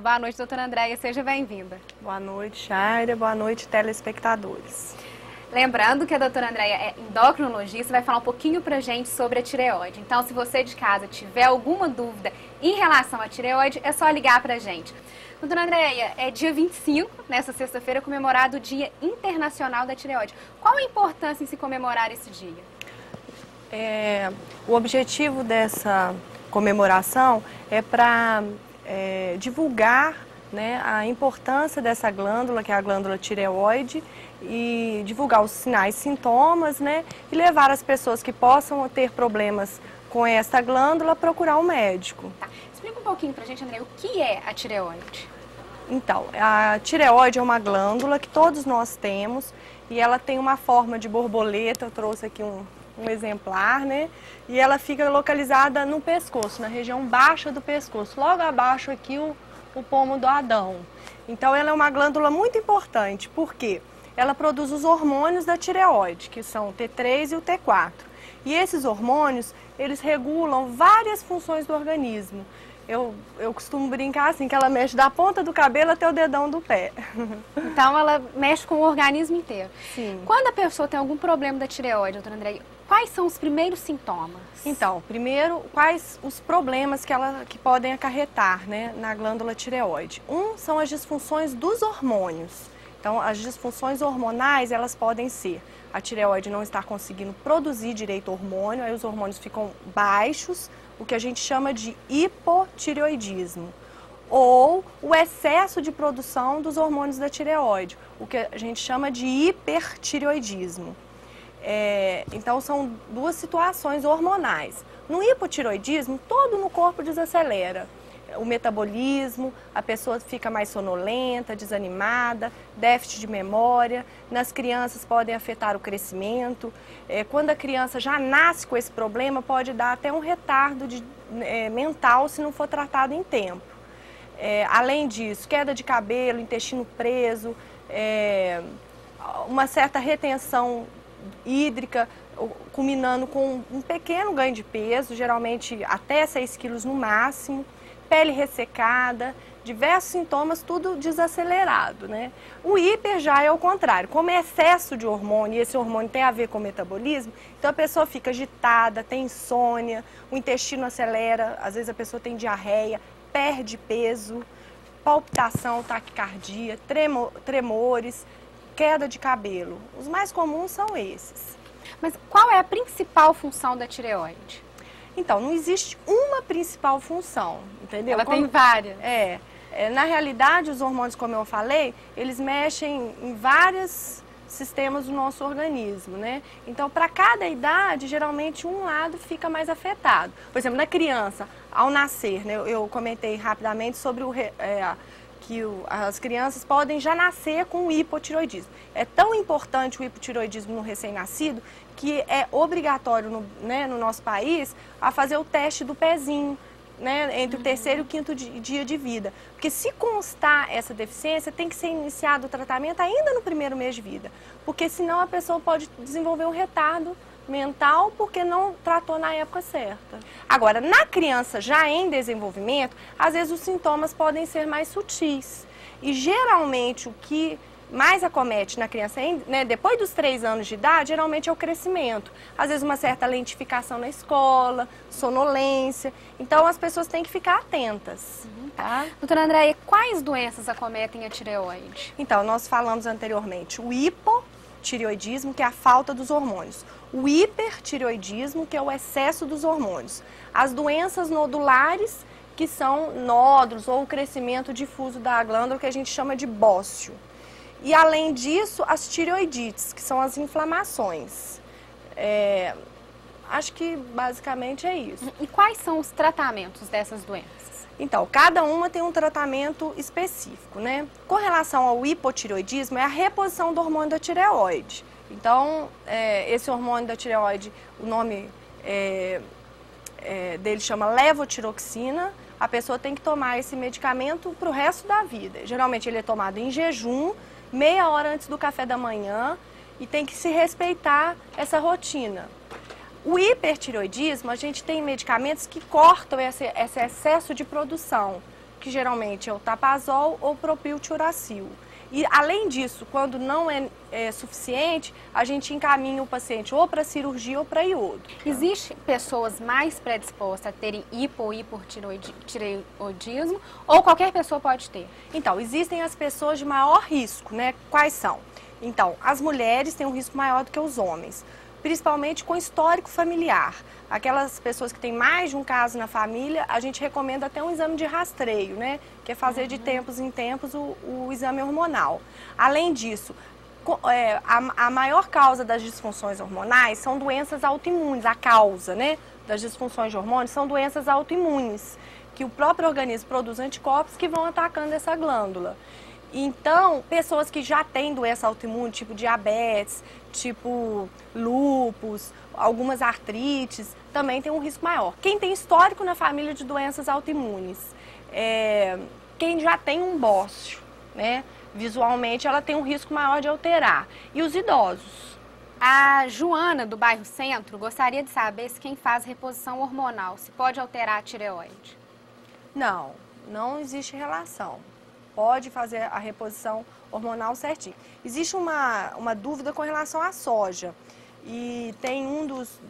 Boa noite, doutora Andréia, seja bem-vinda. Boa noite, Shaira. Boa noite, telespectadores. Lembrando que a doutora Andréia é endocrinologista, vai falar um pouquinho pra gente sobre a tireoide. Então, se você de casa tiver alguma dúvida em relação à tireoide, é só ligar pra gente. Doutora Andréia, é dia 25, nessa sexta-feira, comemorado o Dia Internacional da Tireoide. Qual a importância em se comemorar esse dia? O objetivo dessa comemoração é para divulgar, né, a importância dessa glândula, que é a glândula tireoide, e divulgar os sinais e sintomas, né, e levar as pessoas que possam ter problemas com essa glândula a procurar um médico. Tá. Explica um pouquinho pra gente, André, o que é a tireoide? Então, a tireoide é uma glândula que todos nós temos e ela tem uma forma de borboleta. Eu trouxe aqui um exemplar, né? E ela fica localizada no pescoço, na região baixa do pescoço, logo abaixo aqui o pomo do Adão. Então ela é uma glândula muito importante, porque ela produz os hormônios da tireoide, que são o T3 e o T4. E esses hormônios, eles regulam várias funções do organismo. Eu costumo brincar assim, que ela mexe da ponta do cabelo até o dedão do pé. Então ela mexe com o organismo inteiro. Sim. Quando a pessoa tem algum problema da tireoide, doutora Andréia, quais são os primeiros sintomas? Então, primeiro, quais os problemas que podem acarretar, né, na glândula tireoide? São as disfunções dos hormônios. Então, as disfunções hormonais, elas podem ser a tireoide não estar conseguindo produzir direito hormônio, aí os hormônios ficam baixos, o que a gente chama de hipotireoidismo. Ou o excesso de produção dos hormônios da tireoide, o que a gente chama de hipertireoidismo. Então, são duas situações hormonais. No hipotireoidismo, todo no corpo desacelera. O metabolismo, a pessoa fica mais sonolenta, desanimada, déficit de memória. Nas crianças podem afetar o crescimento. Quando a criança já nasce com esse problema, pode dar até um retardo mental se não for tratado em tempo. Além disso, queda de cabelo, intestino preso, uma certa retenção hídrica, culminando com um pequeno ganho de peso, geralmente até 6 quilos no máximo. Pele ressecada, diversos sintomas, tudo desacelerado, né? O hiper já é o contrário, como é excesso de hormônio, e esse hormônio tem a ver com o metabolismo, então a pessoa fica agitada, tem insônia, o intestino acelera, às vezes a pessoa tem diarreia, perde peso, palpitação, taquicardia, tremores, queda de cabelo. Os mais comuns são esses. Mas qual é a principal função da tireoide? Então, não existe uma principal função, entendeu? Ela tem várias. Na realidade, os hormônios, como eu falei, eles mexem em vários sistemas do nosso organismo, né? Então, para cada idade, geralmente um lado fica mais afetado. Por exemplo, na criança, ao nascer, né, eu comentei rapidamente sobre que as crianças podem já nascer com o hipotireoidismo. É tão importante o hipotireoidismo no recém-nascido que é obrigatório no nosso país a fazer o teste do pezinho, né, entre o terceiro e o quinto dia de vida. Porque se constar essa deficiência, tem que ser iniciado o tratamento ainda no primeiro mês de vida. Porque senão a pessoa pode desenvolver um retardo mental porque não tratou na época certa. Agora, na criança já em desenvolvimento, às vezes os sintomas podem ser mais sutis. E geralmente o que mais acomete na criança, né, depois dos 3 anos de idade, geralmente é o crescimento. Às vezes uma certa lentificação na escola, sonolência. Então as pessoas têm que ficar atentas. Tá? Doutora Andréia, quais doenças acometem a tireoide? Então, nós falamos anteriormente o hipotireoidismo, que é a falta dos hormônios. O hipertireoidismo, que é o excesso dos hormônios. As doenças nodulares, que são nódulos ou o crescimento difuso da glândula, que a gente chama de bócio. E, além disso, as tireoidites, que são as inflamações. Acho que, basicamente, é isso. E quais são os tratamentos dessas doenças? Então, cada uma tem um tratamento específico, né? Com relação ao hipotireoidismo, é a reposição do hormônio da tireoide. Então, esse hormônio da tireoide, o nome dele chama levotiroxina. A pessoa tem que tomar esse medicamento para o resto da vida. Geralmente ele é tomado em jejum, meia hora antes do café da manhã, e tem que se respeitar essa rotina. O hipertireoidismo, a gente tem medicamentos que cortam esse excesso de produção, que geralmente é o Tapazol ou Propiltiuracil. E, além disso, quando não é suficiente, a gente encaminha o paciente ou para cirurgia ou para iodo. Existem pessoas mais predispostas a terem hipo ou hipotireoidismo ou qualquer pessoa pode ter? Então, existem as pessoas de maior risco, né? Quais são? Então, as mulheres têm um risco maior do que os homens, principalmente com histórico familiar. Aquelas pessoas que têm mais de um caso na família, a gente recomenda até um exame de rastreio, né? Que é fazer de tempos em tempos o exame hormonal. Além disso, a maior causa das disfunções hormonais são doenças autoimunes. A causa, né, das disfunções de hormônios são doenças autoimunes, que o próprio organismo produz anticorpos que vão atacando essa glândula. Então, pessoas que já têm doença autoimune, tipo diabetes, tipo lúpus, algumas artrites, também tem um risco maior. Quem tem histórico na família de doenças autoimunes, quem já tem um bócio, né, visualmente ela tem um risco maior de alterar. E os idosos. A Joana, do bairro Centro, gostaria de saber se quem faz reposição hormonal, se pode alterar a tireoide. Não existe relação. Pode fazer a reposição hormonal certinho. Existe uma dúvida com relação à soja. E tem um dos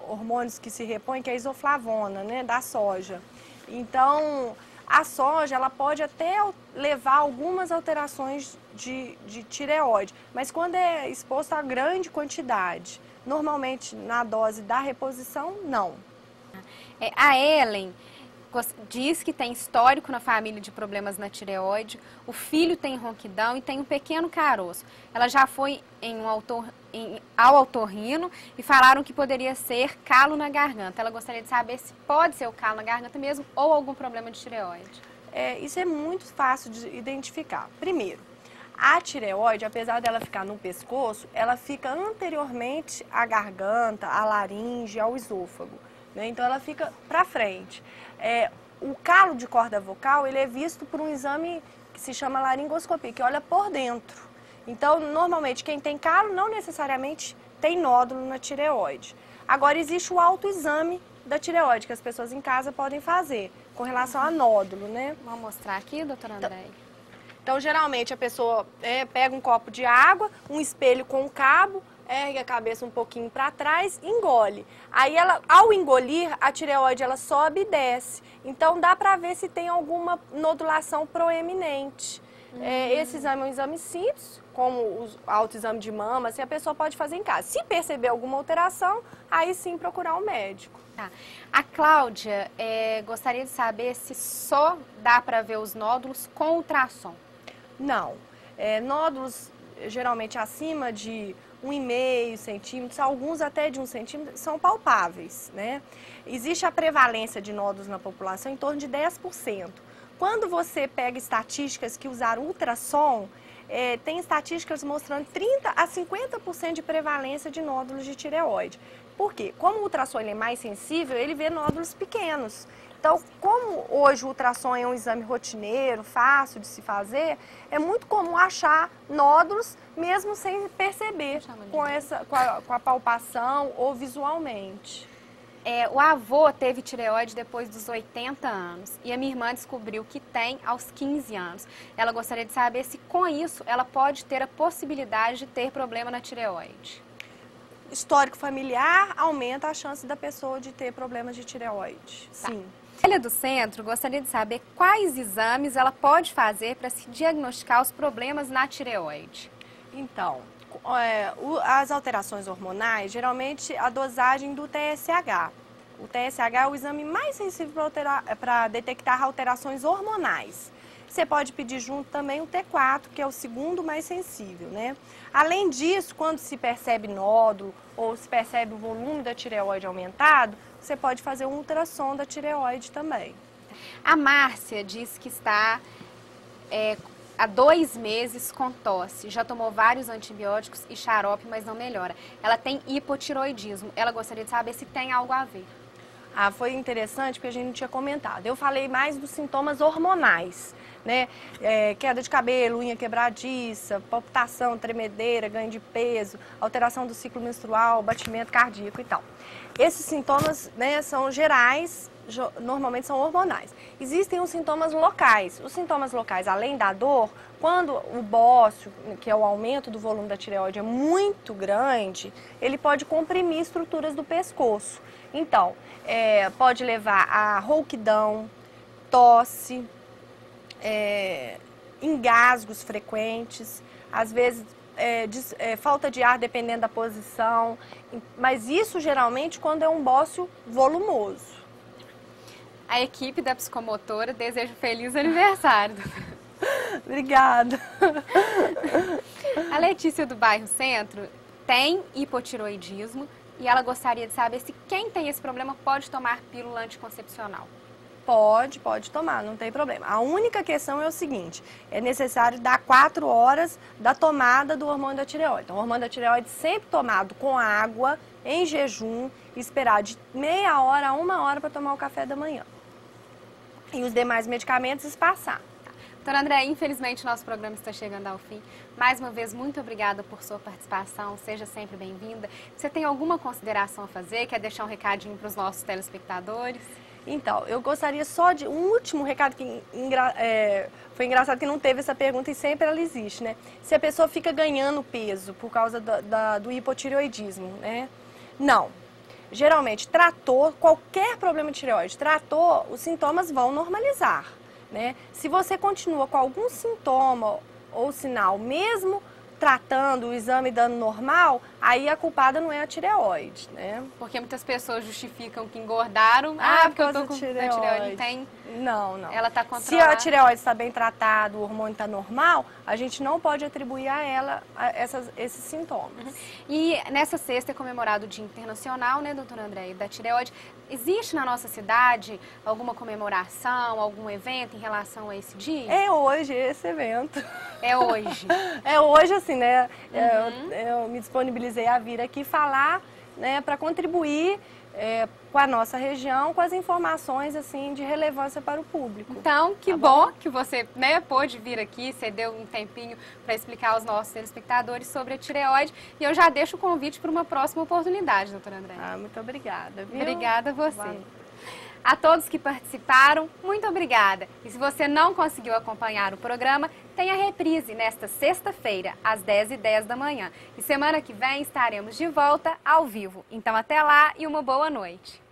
hormônios que se repõe, que é a isoflavona, né, da soja. Então, a soja ela pode até levar algumas alterações de tireoide, mas quando é exposto a grande quantidade, normalmente na dose da reposição, não. A Ellen diz que tem histórico na família de problemas na tireoide, o filho tem ronquidão e tem um pequeno caroço. Ela já foi ao otorrino e falaram que poderia ser calo na garganta. Ela gostaria de saber se pode ser o calo na garganta mesmo ou algum problema de tireoide. Isso é muito fácil de identificar. Primeiro, a tireoide, apesar dela ficar no pescoço, ela fica anteriormente à garganta, à laringe, ao esôfago, né? Então ela fica para frente. O calo de corda vocal, ele é visto por um exame que se chama laringoscopia, que olha por dentro. Então, normalmente, quem tem calo não necessariamente tem nódulo na tireoide. Agora, existe o autoexame da tireoide, que as pessoas em casa podem fazer, com relação a nódulo, né? Vamos mostrar aqui, doutora Andréia? Então, geralmente, a pessoa pega um copo de água, um espelho com um cabo, ergue a cabeça um pouquinho para trás, engole. Aí, ao engolir, a tireoide ela sobe e desce. Então, dá para ver se tem alguma nodulação proeminente. Esse exame é um exame simples, como o autoexame de mama, assim, a pessoa pode fazer em casa. Se perceber alguma alteração, aí sim procurar um médico. Tá. A Cláudia gostaria de saber se só dá para ver os nódulos com ultrassom. Não. Nódulos geralmente acima de 1,5 centímetros, alguns até de 1 centímetro, são palpáveis, né? Existe a prevalência de nódulos na população em torno de 10%. Quando você pega estatísticas que usaram ultrassom, tem estatísticas mostrando 30% a 50% de prevalência de nódulos de tireoide. Por quê? Como o ultrassom ele é mais sensível, ele vê nódulos pequenos. Então, como hoje o ultrassom é um exame rotineiro, fácil de se fazer, é muito comum achar nódulos mesmo sem perceber, com a palpação ou visualmente. O avô teve tireoide depois dos 80 anos e a minha irmã descobriu que tem aos 15 anos. Ela gostaria de saber se com isso ela pode ter a possibilidade de ter problema na tireoide. Histórico familiar aumenta a chance da pessoa de ter problemas de tireoide, sim. Ela do Centro gostaria de saber quais exames ela pode fazer para se diagnosticar os problemas na tireoide. Então, as alterações hormonais, geralmente a dosagem do TSH. O TSH é o exame mais sensível para detectar alterações hormonais. Você pode pedir junto também o T4, que é o segundo mais sensível, né? Além disso, quando se percebe nódulo ou se percebe o volume da tireoide aumentado, você pode fazer um ultrassom da tireoide também. A Márcia diz que está há 2 meses com tosse, já tomou vários antibióticos e xarope, mas não melhora. Ela tem hipotiroidismo, ela gostaria de saber se tem algo a ver. Foi interessante porque a gente não tinha comentado. Eu falei mais dos sintomas hormonais. né? Queda de cabelo, unha quebradiça, palpitação, tremedeira, ganho de peso, alteração do ciclo menstrual, batimento cardíaco e tal. Esses sintomas, né, são gerais, normalmente são hormonais. Existem os sintomas locais. Os sintomas locais, além da dor, quando o bócio, que é o aumento do volume da tireoide, é muito grande, ele pode comprimir estruturas do pescoço. Então, pode levar a rouquidão, tosse, engasgos frequentes, às vezes falta de ar dependendo da posição, mas isso geralmente quando é um bócio volumoso. A equipe da psicomotora deseja um feliz aniversário. Obrigada. A Letícia do bairro Centro tem hipotiroidismo e ela gostaria de saber se quem tem esse problema pode tomar pílula anticoncepcional. Pode tomar, não tem problema. A única questão é o seguinte, é necessário dar 4 horas da tomada do hormônio da tireoide. Então, o hormônio da tireoide sempre tomado com água, em jejum, e esperar de meia hora a 1 hora para tomar o café da manhã. E os demais medicamentos espaçar. Doutora André, infelizmente nosso programa está chegando ao fim. Mais uma vez, muito obrigada por sua participação, seja sempre bem-vinda. Você tem alguma consideração a fazer? Quer deixar um recadinho para os nossos telespectadores? Então, eu gostaria só de um último recado que foi engraçado que não teve essa pergunta e sempre ela existe, né? Se a pessoa fica ganhando peso por causa do hipotireoidismo, né? Não. Geralmente, tratou qualquer problema de tireoide, tratou, os sintomas vão normalizar, né? Se você continua com algum sintoma ou sinal, mesmo tratando o exame dando normal, aí a culpada não é a tireoide, né? Porque muitas pessoas justificam que engordaram. Porque eu tô com tireoide. Tem... Não. Ela está controlada. Se a tireoide está bem tratada, o hormônio está normal, a gente não pode atribuir a ela esses sintomas. Uhum. E nessa sexta é comemorado o Dia Internacional, né, doutora Andréia, da tireoide. Existe na nossa cidade alguma comemoração, algum evento em relação a esse dia? É hoje esse evento. É hoje. É hoje, assim, né? Eu me disponibilizei a vir aqui falar, né, para contribuir com a nossa região, com as informações, assim, de relevância para o público. Então, que bom que você, né, pôde vir aqui, cedeu um tempinho para explicar aos nossos telespectadores sobre a tireoide. E eu já deixo o convite para uma próxima oportunidade, doutora André. Muito obrigada, viu? Obrigada a você. A todos que participaram, muito obrigada. E se você não conseguiu acompanhar o programa, tem a reprise nesta sexta-feira, às 10h10 da manhã. E semana que vem estaremos de volta ao vivo. Então até lá e uma boa noite.